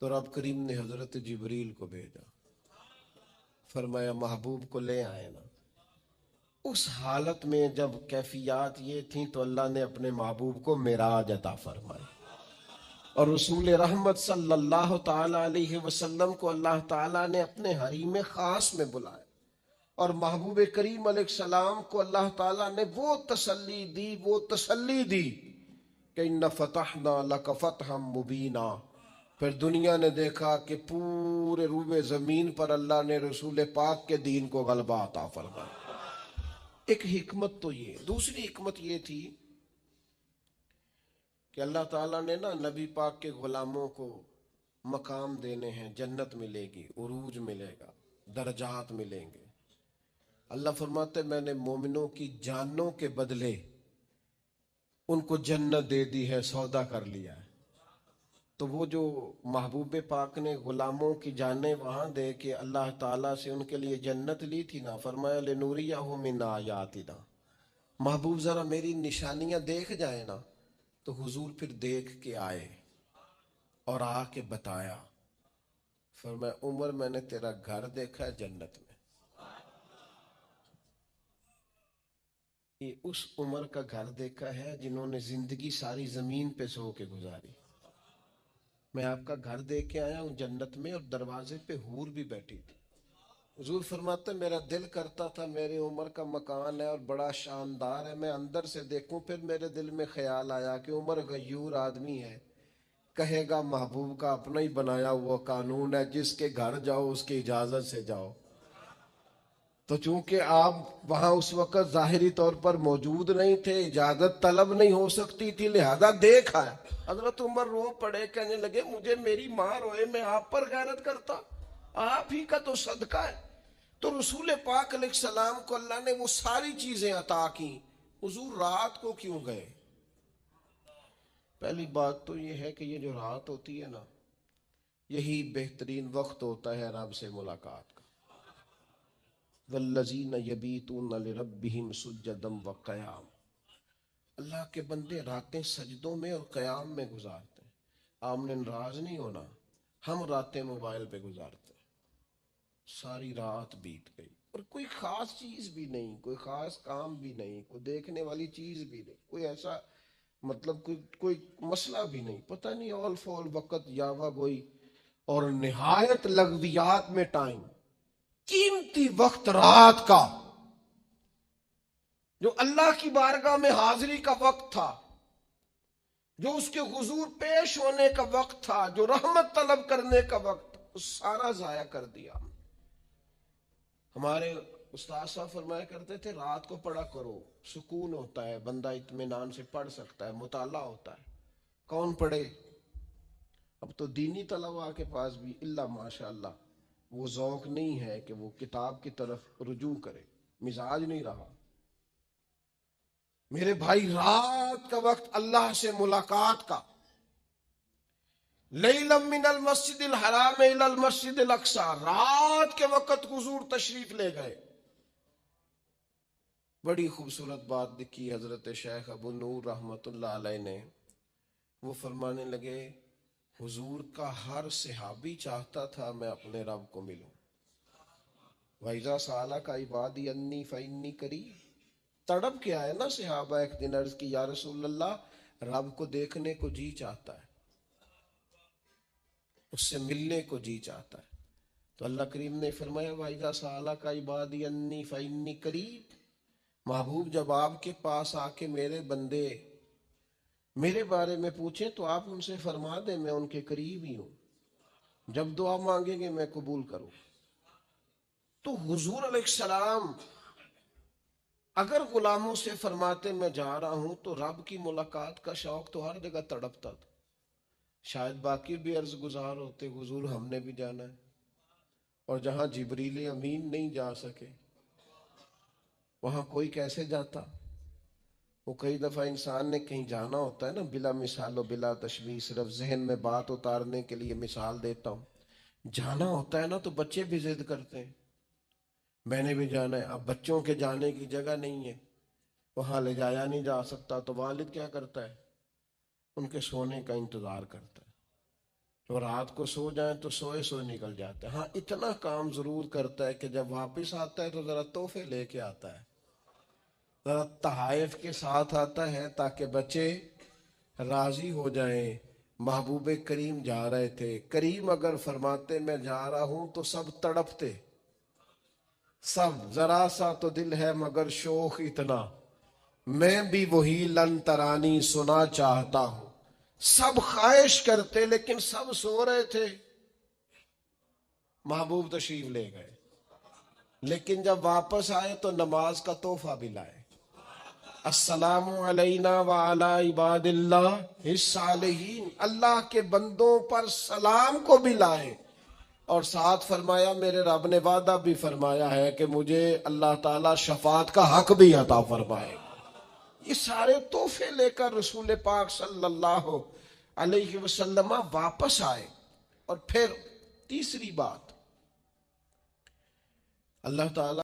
تو رب کریم نے حضرت جبریل کو بھیجا، فرمایا محبوب کو لے آئے نا۔ اس حالت میں جب کیفیات یہ تھیں تو اللہ نے اپنے محبوب کو معراج عطا فرمائی، اور رسول رحمت صلی اللہ تعالی علیہ وسلم کو اللہ تعالیٰ نے اپنے حریم خاص میں بلایا، اور محبوب کریم علیہ السلام کو اللہ تعالیٰ نے وہ تسلی دی کہ اِنَّ فَتَحْنَا لَكَ فَتْحًا مُبِينًا۔ پھر دنیا نے دیکھا کہ پورے روبے زمین پر اللہ نے رسول پاک کے دین کو غلبہ عطا فرمایا۔ ایک حکمت تو یہ، دوسری حکمت یہ تھی کہ اللہ تعالیٰ نے نا نبی پاک کے غلاموں کو مقام دینے ہیں، جنت ملے گی، عروج ملے گا، درجات ملیں گے۔ اللہ فرماتے میں نے مومنوں کی جانوں کے بدلے ان کو جنت دے دی ہے، سودا کر لیا ہے۔ تو وہ جو محبوب پاک نے غلاموں کی جانیں وہاں دے کے اللہ تعالیٰ سے ان کے لیے جنت لی تھی نا، فرمایا لِنُرِيَهُ مِنْ آیَاتِنَا، محبوب ذرا میری نشانیاں دیکھ جائیں نا۔ تو حضور پھر دیکھ کے آئے اور آ کے بتایا، فرمایا عمر میں نے تیرا گھر دیکھا ہے جنت میں، یہ اس عمر کا گھر دیکھا ہے جنہوں نے زندگی ساری زمین پہ سو کے گزاری۔ میں آپ کا گھر دیکھ کے آیا ہوں جنت میں، اور دروازے پہ حور بھی بیٹھی تھی۔ حضور فرماتے میرا دل کرتا تھا میرے عمر کا مکان ہے اور بڑا شاندار ہے، میں اندر سے دیکھوں۔ پھر میرے دل میں خیال آیا کہ عمر غیور آدمی ہے، کہے گا محبوب کا اپنا ہی بنایا ہوا قانون ہے، جس کے گھر جاؤ اس کی اجازت سے جاؤ۔ تو چونکہ آپ وہاں اس وقت ظاہری طور پر موجود نہیں تھے، اجازت طلب نہیں ہو سکتی تھی، لہذا دیکھا ہے۔ حضرت عمر رو پڑے، کہنے لگے مجھے میری ماں روئے میں آپ پر غیرت کرتا، آپ ہی کا تو صدقہ ہے۔ تو رسول پاک علیہ السلام کو اللہ نے وہ ساری چیزیں عطا کی، حضور رات کو کیوں گئے؟ پہلی بات تو یہ ہے کہ یہ جو رات ہوتی ہے نا، یہی بہترین وقت ہوتا ہے رب سے ملاقات کا۔ وَالَّذِينَ يَبِيتُونَ لِرَبِّهِمْ سُجَّدًا وَقِيَامًا، اللہ کے بندے راتیں سجدوں میں اور قیام میں گزارتے ہیں۔ آپ نے ناراض نہیں ہونا، ہم راتیں موبائل پہ گزارتے ہیں، ساری رات بیت گئی اور کوئی خاص چیز بھی نہیں، کوئی خاص کام بھی نہیں، کوئی دیکھنے والی چیز بھی نہیں، کوئی ایسا مطلب کوئی مسئلہ بھی نہیں، پتہ نہیں اول فول وقت یاوا گوئی، اور نہایت لغویات میں ٹائم، قیمتی وقت رات کا جو اللہ کی بارگاہ میں حاضری کا وقت تھا، جو اس کے حضور پیش ہونے کا وقت تھا، جو رحمت طلب کرنے کا وقت تھا، وہ سارا ضائع کر دیا۔ ہمارے استاد صاحب فرمایا کرتے تھے رات کو پڑھا کرو، سکون ہوتا ہے، بندہ اطمینان سے پڑھ سکتا ہے، مطالعہ ہوتا ہے۔ کون پڑھے؟ اب تو دینی طلباء کے پاس بھی الا ماشاء اللہ وہ ذوق نہیں ہے کہ وہ کتاب کی طرف رجوع کرے، مزاج نہیں رہا۔ میرے بھائی رات کا وقت اللہ سے ملاقات کا، لیلا من المسجد الحرام الى المسجد الاقصی، رات کے وقت حضور تشریف لے گئے۔ بڑی خوبصورت بات لکھی حضرت شیخ ابو نور رحمت اللہ علیہ نے، وہ فرمانے لگے حضور کا ہر صحابی چاہتا تھا میں اپنے رب کو ملوں۔ وَإِذَا سَأَلَكَ عِبَادِي أَنِّي فَإِنِّي قَرِيبٌ، تڑپ کے آئے نا صحابہ، ایک دن عرض کی یا رسول اللہ رب کو دیکھنے کو جی چاہتا ہے، اس سے ملنے کو جی چاہتا ہے۔ تو اللہ کریم نے فرمایا وَإِذَا سَأَلَكَ عِبَادِي أَنِّي فَإِنِّي قَرِيبٌ، محبوب جب آپ کے پاس آ کے میرے بندے میرے بارے میں پوچھیں تو آپ ان سے فرما دیں میں ان کے قریب ہی ہوں، جب دعا مانگیں گے میں قبول کروں۔ تو حضور علیہ السلام اگر غلاموں سے فرماتے میں جا رہا ہوں تو رب کی ملاقات کا شوق تو ہر جگہ تڑپتا تھا۔ شاید باقی بھی عرض گزار ہوتے حضور ہم نے بھی جانا ہے، اور جہاں جبریل امین نہیں جا سکے وہاں کوئی کیسے جاتا؟ وہ کئی دفعہ انسان نے کہیں جانا ہوتا ہے نا، بلا مثال و بلا تشبیہ، صرف ذہن میں بات اتارنے کے لیے مثال دیتا ہوں، جانا ہوتا ہے نا تو بچے بھی ضد کرتے ہیں میں نے بھی جانا ہے۔ اب بچوں کے جانے کی جگہ نہیں ہے، وہاں لے جایا نہیں جا سکتا، تو والد کیا کرتا ہے؟ ان کے سونے کا انتظار کرتا ہے۔ تو رات کو سو جائیں تو سوئے سوئے نکل جاتے ہیں. ہاں اتنا کام ضرور کرتا ہے کہ جب واپس آتا ہے تو ذرا تحفے لے کے آتا ہے, ذرا تحائف کے ساتھ آتا ہے تاکہ بچے راضی ہو جائیں. محبوب کریم جا رہے تھے, کریم اگر فرماتے میں جا رہا ہوں تو سب تڑپتے, سب ذرا سا تو دل ہے مگر شوق اتنا, میں بھی وہی لن ترانی سنا چاہتا ہوں. سب خواہش کرتے لیکن سب سو رہے تھے. محبوب تشریف لے گئے, لیکن جب واپس آئے تو نماز کا تحفہ بھی لائے. السلام علینا وعلی عباد اللہ الصالحین, اللہ کے بندوں پر سلام کو بھی لائے. اور ساتھ فرمایا میرے رب نے وعدہ بھی فرمایا ہے کہ مجھے اللہ تعالیٰ شفاعت کا حق بھی عطا فرمائے. یہ سارے تحفے لے کر رسول پاک صلی اللہ علیہ وسلم واپس آئے. اور پھر تیسری بات, اللہ تعالیٰ